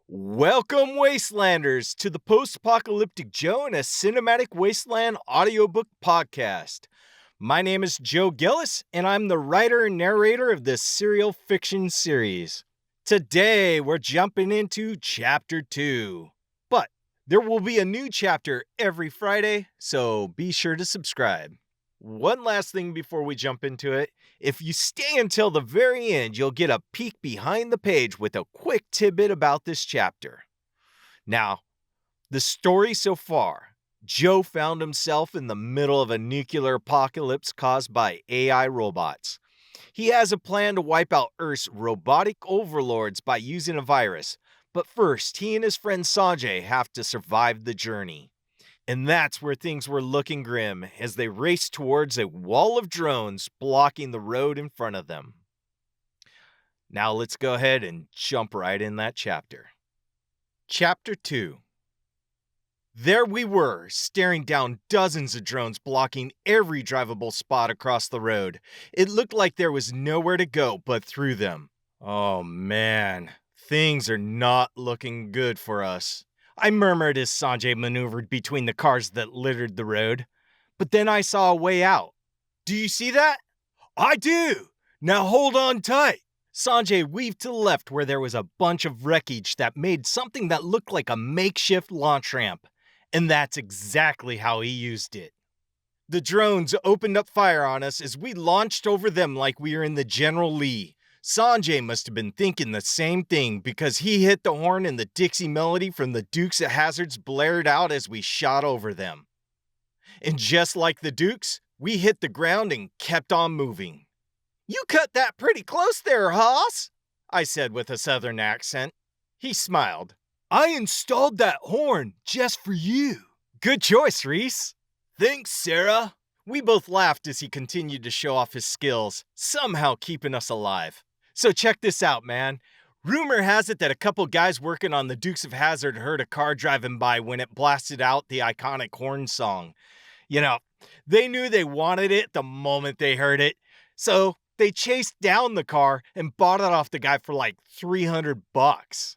Welcome, Wastelanders, to the Post-Apocalyptic Joe and a Cinematic Wasteland audiobook podcast. My name is Joe Gillis, and I'm the writer and narrator of this serial fiction series. Today, we're jumping into Chapter 2. But there will be a new chapter every Friday, so be sure to subscribe. One last thing before we jump into it. If you stay until the very end, you'll get a peek behind the page with a quick tidbit about this chapter. Now, the story so far. Joe found himself in the middle of a nuclear apocalypse caused by AI robots. He has a plan to wipe out Earth's robotic overlords by using a virus. But first, he and his friend Sanjay have to survive the journey. And that's where things were looking grim as they raced towards a wall of drones blocking the road in front of them. Now let's go ahead and jump right in that chapter. Chapter 2. There we were, staring down dozens of drones blocking every drivable spot across the road. It looked like there was nowhere to go but through them. Oh man, things are not looking good for us. I murmured as Sanjay maneuvered between the cars that littered the road. But then I saw a way out. Do you see that? I do! Now hold on tight! Sanjay weaved to the left where there was a bunch of wreckage that made something that looked like a makeshift launch ramp. And that's exactly how he used it. The drones opened up fire on us as we launched over them like we were in the General Lee. Sanjay must have been thinking the same thing because he hit the horn and the Dixie melody from the Dukes of Hazzards blared out as we shot over them. And just like the Dukes, we hit the ground and kept on moving. You cut that pretty close there, Hoss, I said with a southern accent. He smiled. I installed that horn just for you. Good choice, Reese. Thanks, Sarah. We both laughed as he continued to show off his skills, somehow keeping us alive. So check this out, man. Rumor has it that a couple guys working on the Dukes of Hazzard heard a car driving by when it blasted out the iconic horn song. You know, they knew they wanted it the moment they heard it, so they chased down the car and bought it off the guy for like $300.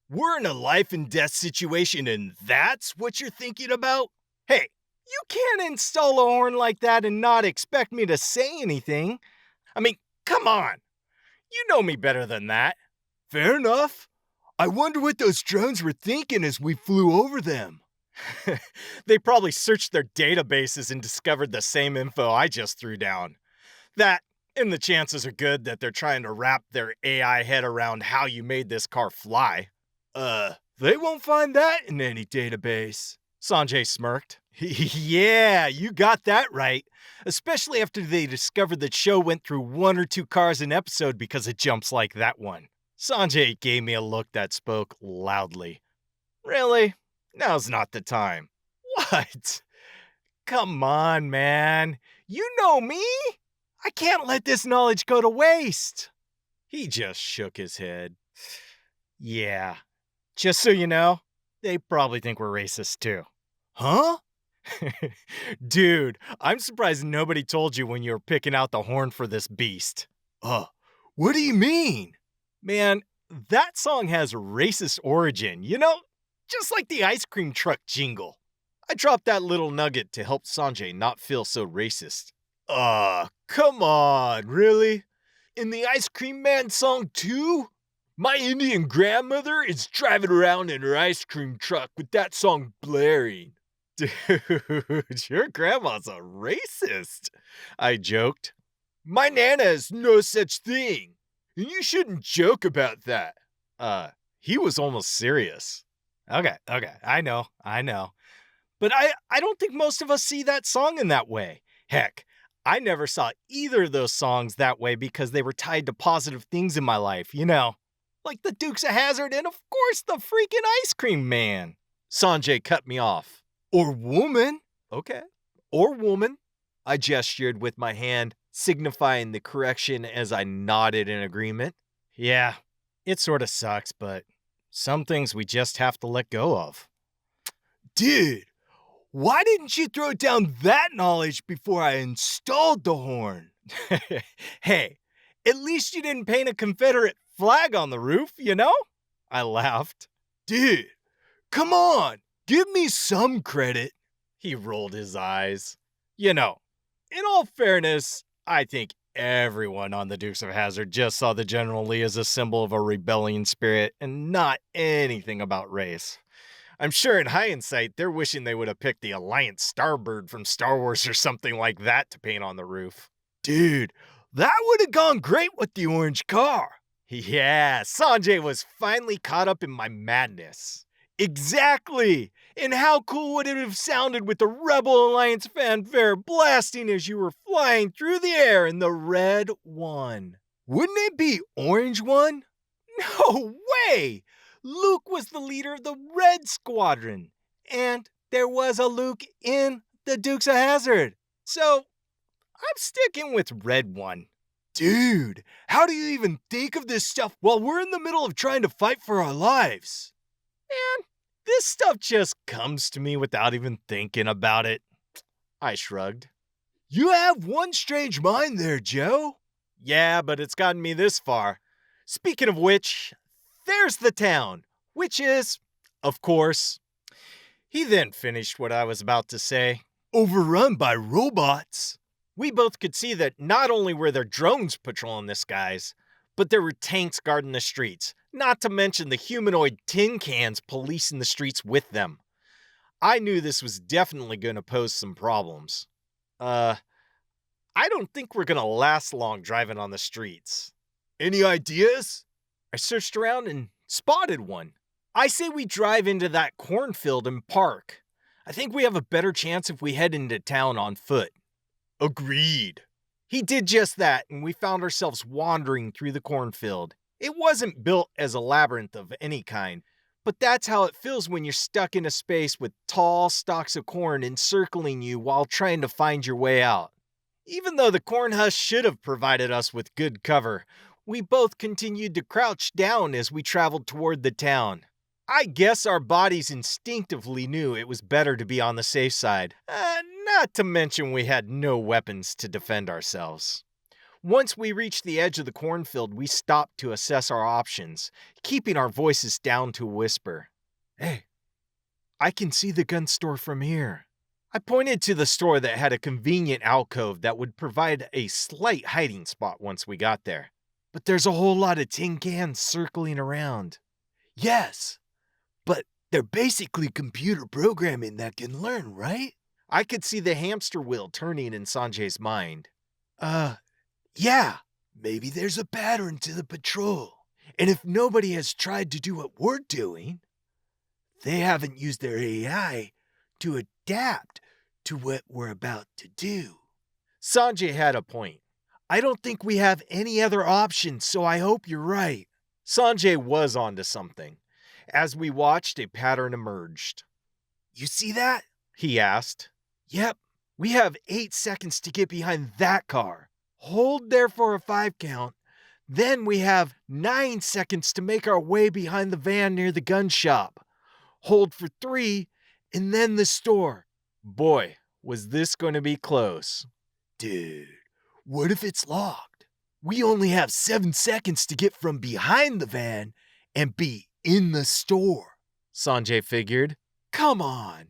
We're in a life and death situation and that's what you're thinking about? Hey, you can't install a horn like that and not expect me to say anything. I mean, come on. You know me better than that. Fair enough. I wonder what those drones were thinking as we flew over them. They probably searched their databases and discovered the same info I just threw down. That, and the chances are good that they're trying to wrap their AI head around how you made this car fly. They won't find that in any database. Sanjay smirked. Yeah, you got that right. Especially after they discovered that show went through 1 or 2 cars an episode because of jumps like that one. Sanjay gave me a look that spoke loudly. Really? Now's not the time. What? Come on, man. You know me. I can't let this knowledge go to waste. He just shook his head. Yeah. Just so you know, they probably think we're racist too. Huh? Dude, I'm surprised nobody told you when you were picking out the horn for this beast. What do you mean? Man, that song has racist origin, you know? Just like the ice cream truck jingle. I dropped that little nugget to help Sanjay not feel so racist. Come on, really? In the Ice Cream Man song too? My Indian grandmother is driving around in her ice cream truck with that song blaring. Dude, your grandma's a racist, I joked. My Nana is no such thing, and you shouldn't joke about that. He was almost serious. Okay, I know. But I don't think most of us see that song in that way. Heck, I never saw either of those songs that way because they were tied to positive things in my life, you know. Like the Dukes of Hazzard and of course the freaking Ice Cream Man. Sanjay cut me off. Or woman. Okay. Or woman. I gestured with my hand, signifying the correction as I nodded in agreement. Yeah, it sort of sucks, but some things we just have to let go of. Dude, why didn't you throw down that knowledge before I installed the horn? Hey, at least you didn't paint a Confederate flag on the roof, you know? I laughed. Dude, come on, give me some credit. He rolled his eyes. You know, in all fairness, I think everyone on the Dukes of Hazzard just saw the General Lee as a symbol of a rebellion spirit and not anything about race. I'm sure in hindsight, they're wishing they would have picked the Alliance Starbird from Star Wars or something like that to paint on the roof. Dude, that would have gone great with the orange car. Yeah, Sanjay was finally caught up in my madness. Exactly! And how cool would it have sounded with the Rebel Alliance fanfare blasting as you were flying through the air in the Red One? Wouldn't it be Orange One? No way! Luke was the leader of the Red Squadron, and there was a Luke in the Dukes of Hazzard. So, I'm sticking with Red One. Dude, how do you even think of this stuff while we're in the middle of trying to fight for our lives? Man, this stuff just comes to me without even thinking about it. I shrugged. You have one strange mind there, Joe. Yeah, but it's gotten me this far. Speaking of which, there's the town, which is, of course. He then finished what I was about to say. Overrun by robots. We both could see that not only were there drones patrolling the skies, but there were tanks guarding the streets, not to mention the humanoid tin cans policing the streets with them. I knew this was definitely going to pose some problems. I don't think we're going to last long driving on the streets. Any ideas? I searched around and spotted one. I say we drive into that cornfield and park. I think we have a better chance if we head into town on foot. Agreed. He did just that, and we found ourselves wandering through the cornfield. It wasn't built as a labyrinth of any kind, but that's how it feels when you're stuck in a space with tall stalks of corn encircling you while trying to find your way out. Even though the corn husk should have provided us with good cover, we both continued to crouch down as we traveled toward the town. I guess our bodies instinctively knew it was better to be on the safe side, not to mention we had no weapons to defend ourselves. Once we reached the edge of the cornfield, we stopped to assess our options, keeping our voices down to a whisper. Hey, I can see the gun store from here. I pointed to the store that had a convenient alcove that would provide a slight hiding spot once we got there. But there's a whole lot of tin cans circling around. Yes, but they're basically computer programming that can learn, right? I could see the hamster wheel turning in Sanjay's mind. Yeah, maybe there's a pattern to the patrol. And if nobody has tried to do what we're doing, they haven't used their AI to adapt to what we're about to do. Sanjay had a point. I don't think we have any other options, so I hope you're right. Sanjay was onto something. As we watched, a pattern emerged. You see that? He asked. Yep, we have 8 seconds to get behind that car. Hold there for a 5 count. Then we have 9 seconds to make our way behind the van near the gun shop. Hold for 3, and then the store. Boy, was this going to be close. Dude, what if it's locked? We only have 7 seconds to get from behind the van and be in the store. Sanjay figured. Come on.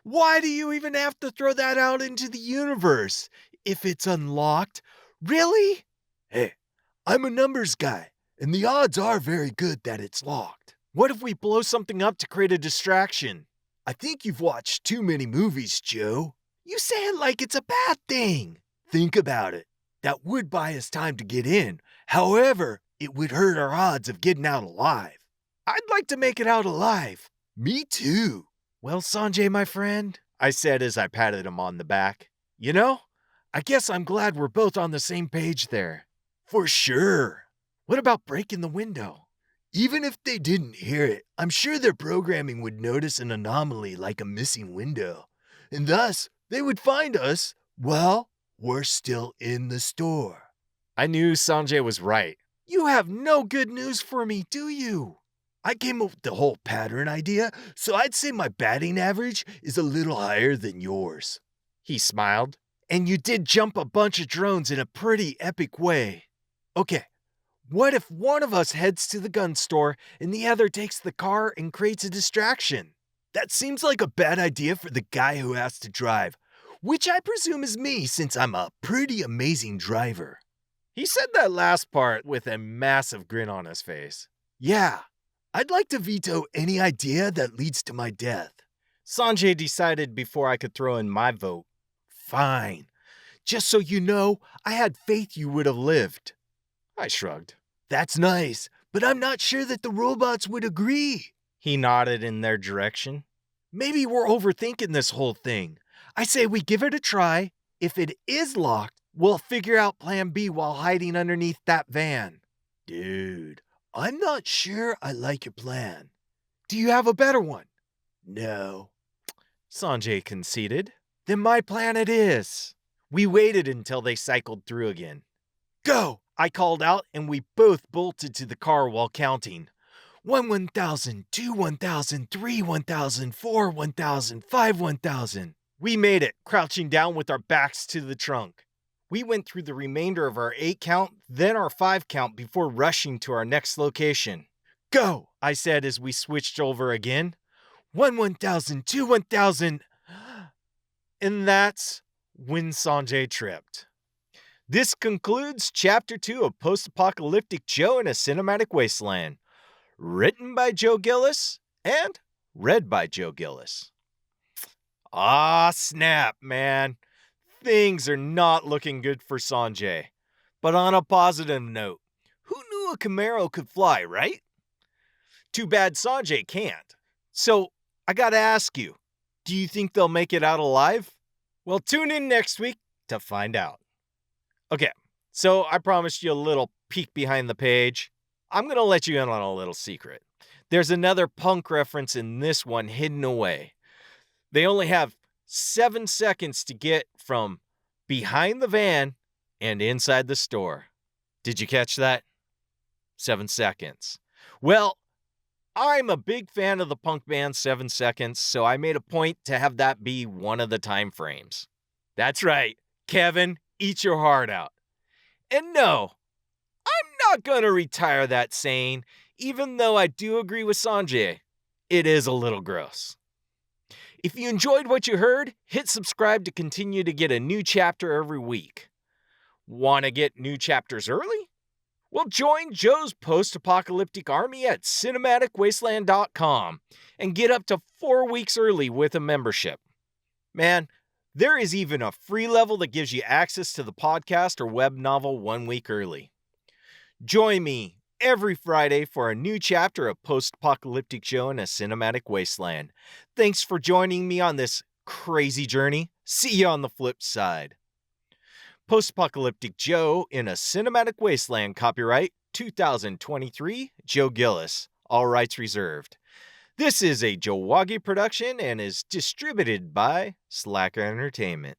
Why do you even have to throw that out into the universe if it's unlocked? Really? Hey, I'm a numbers guy, and the odds are very good that it's locked. What if we blow something up to create a distraction? I think you've watched too many movies, Joe. You say it like it's a bad thing. Think about it. That would buy us time to get in. However, it would hurt our odds of getting out alive. I'd like to make it out alive. Me too. Well, Sanjay, my friend, I said as I patted him on the back. You know, I guess I'm glad we're both on the same page there. For sure. What about breaking the window? Even if they didn't hear it, I'm sure their programming would notice an anomaly like a missing window. And thus, they would find us, well, we're still in the store. I knew Sanjay was right. You have no good news for me, do you? I came up with the whole pattern idea, so I'd say my batting average is a little higher than yours. He smiled. And you did jump a bunch of drones in a pretty epic way. Okay, What if one of us heads to the gun store and the other takes the car and creates a distraction? That seems like a bad idea for the guy who has to drive, which I presume is me since I'm a pretty amazing driver. He said that last part with a massive grin on his face. Yeah, I'd like to veto any idea that leads to my death. Sanjay decided before I could throw in my vote. Fine. Just so you know, I had faith you would have lived. I shrugged. That's nice, but I'm not sure that the robots would agree. He nodded in their direction. Maybe we're overthinking this whole thing. I say we give it a try. If it is locked, we'll figure out plan B while hiding underneath that van. Dude, I'm not sure I like your plan. Do you have a better one? No. Sanjay conceded. Then my plan it is. We waited until they cycled through again. Go! I called out and we both bolted to the car while counting. 1 1,000, 2 1,000, 3 1,000, 4 1,000, 5 1,000. We made it, crouching down with our backs to the trunk. We went through the remainder of our 8 count, then our 5 count before rushing to our next location. Go! I said as we switched over again. 1 1,000, 2 1,000. And that's when Sanjay tripped. This concludes Chapter 2 of Post-Apocalyptic Joe in a Cinematic Wasteland. Written by Joe Gillis and read by Joe Gillis. Ah, snap, man. Things are not looking good for Sanjay. But on a positive note, who knew a Camaro could fly, right? Too bad Sanjay can't. So, I gotta ask you, do you think they'll make it out alive? Well, tune in next week to find out. Okay, so I promised you a little peek behind the page. I'm going to let you in on a little secret. There's another punk reference in this one hidden away. They only have 7 seconds to get from behind the van and inside the store. Did you catch that? 7 seconds. Well, I'm a big fan of the punk band 7 Seconds, so I made a point to have that be one of the time frames. That's right, Kevin, eat your heart out. And no, I'm not going to retire that saying, even though I do agree with Sanjay. It is a little gross. If you enjoyed what you heard, hit subscribe to continue to get a new chapter every week. Want to get new chapters early? Well, join Joe's post-apocalyptic army at cinematicwasteland.com and get up to 4 weeks early with a membership. Man, there is even a free level that gives you access to the podcast or web novel 1 week early. Join me every Friday for a new chapter of Post-Apocalyptic Joe in a Cinematic Wasteland. Thanks for joining me on this crazy journey. See you on the flip side. Post-Apocalyptic Joe in a Cinematic Wasteland, copyright 2023, Joe Gillis, all rights reserved. This is a Joe Wagi production and is distributed by Slacker Entertainment.